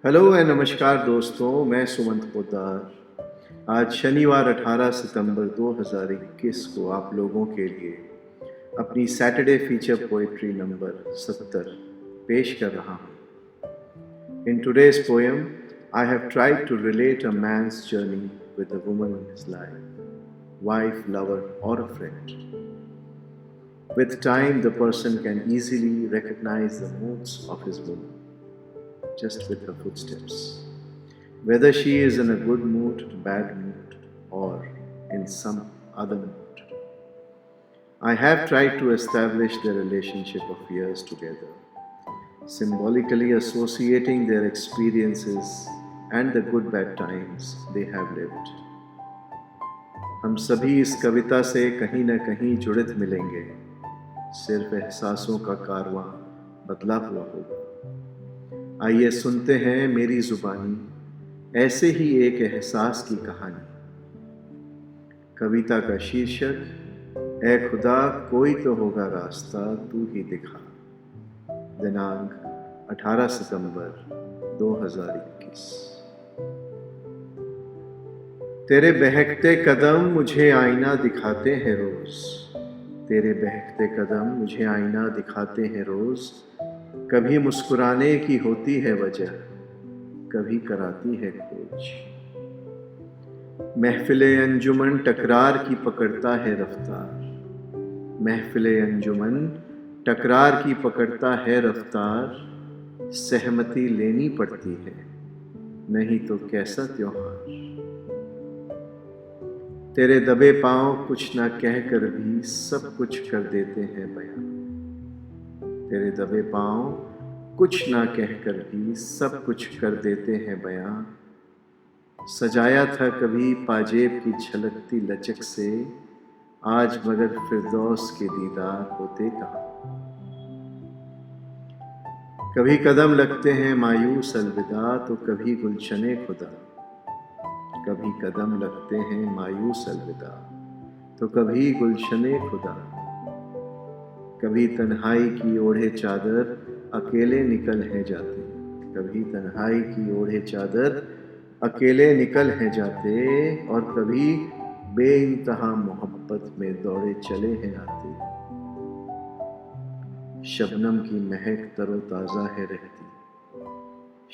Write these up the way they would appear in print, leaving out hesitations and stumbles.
Hello and नमस्कार दोस्तों, मैं सुमंत पोद्दार। आज शनिवार 18 सितंबर 2021 को आप लोगों के लिए अपनी सैटरडे फीचर पोइट्री नंबर 70 पेश कर रहा हूँ। In today's poem I have tried to relate a man's journey with a woman in his life, wife, lover और a friend. With time, the person can easily recognize the moods of his woman just with her footsteps, whether she is in a good mood, bad mood, or in some other mood. I have tried to establish their relationship of years together, symbolically associating their experiences and the good bad times they have lived. हम सभी इस कविता से कहीं न कहीं जुड़ित मिलेंगे, सिर्फ एहसासों का कारवां बदला हुआ होगा. आइए सुनते हैं मेरी जुबानी ऐसे ही एक एहसास की कहानी. कविता का शीर्षक, ऐ खुदा कोई तो होगा रास्ता तू ही दिखा. दिनांक 18 सितंबर 2021. तेरे बहकते कदम मुझे आईना दिखाते हैं रोज. तेरे बहकते कदम मुझे आईना दिखाते हैं रोज. कभी मुस्कुराने की होती है वजह, कभी कराती है खोज. महफिले अंजुमन टकरार की पकड़ता है रफ्तार. महफिले अंजुमन टकरार की पकड़ता है रफ्तार. सहमति लेनी पड़ती है, नहीं तो कैसा त्योहार. तेरे दबे पांव कुछ ना कहकर भी सब कुछ कर देते हैं बयां. तेरे दबे पांव कुछ ना कहकर भी सब कुछ कर देते हैं बयां. सजाया था कभी पाजेब की झलकती लचक से, आज मगर फिरदौस के दीदार होते कहाँ. कभी कदम लगते हैं मायूस अलविदा तो कभी गुलशने खुदा. कभी कदम लगते हैं मायूस अलविदा तो कभी गुलशने खुदा. कभी तन्हाई की ओढ़े चादर अकेले निकल है जाते. कभी तन्हाई की ओढ़े चादर अकेले निकल है जाते. और कभी बेइंतहा मोहब्बत में दौड़े चले हैं आते. शबनम की महक तरोताज़ा है रहती.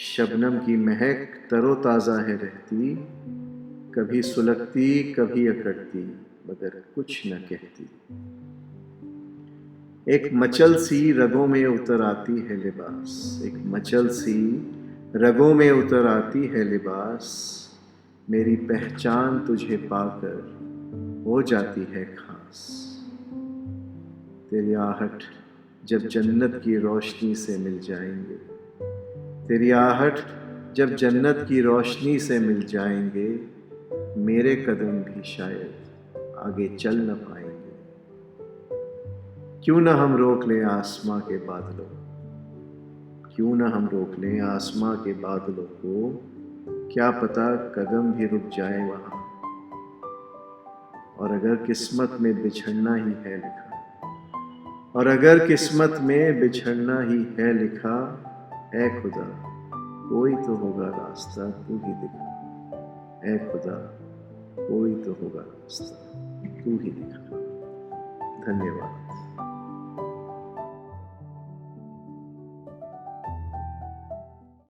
शबनम की महक तरोताज़ा है रहती. कभी सुलगती कभी अकड़ती मगर कुछ न कहती. एक मचल सी रगों में उतर आती है लिबास. एक मचल सी रगों में उतर आती है लिबास. मेरी पहचान तुझे पाकर हो जाती है खास. तेरी आहट जब जन्नत की रोशनी से मिल जाएंगे. तेरी आहट जब जन्नत की रोशनी से मिल जाएंगे. मेरे कदम भी शायद आगे चल न पाएंगे. क्यों न हम रोक लें आसमां के बादलों. क्यों न हम रोक लें आसमां के बादलों को. क्या पता कदम भी रुक जाए वहां. और अगर किस्मत में बिछड़ना ही है लिखा. और अगर किस्मत में बिछड़ना ही है लिखा. ऐ खुदा कोई तो होगा रास्ता तू ही दिखा. ऐ खुदा कोई तो होगा रास्ता तू ही दिखा. धन्यवाद.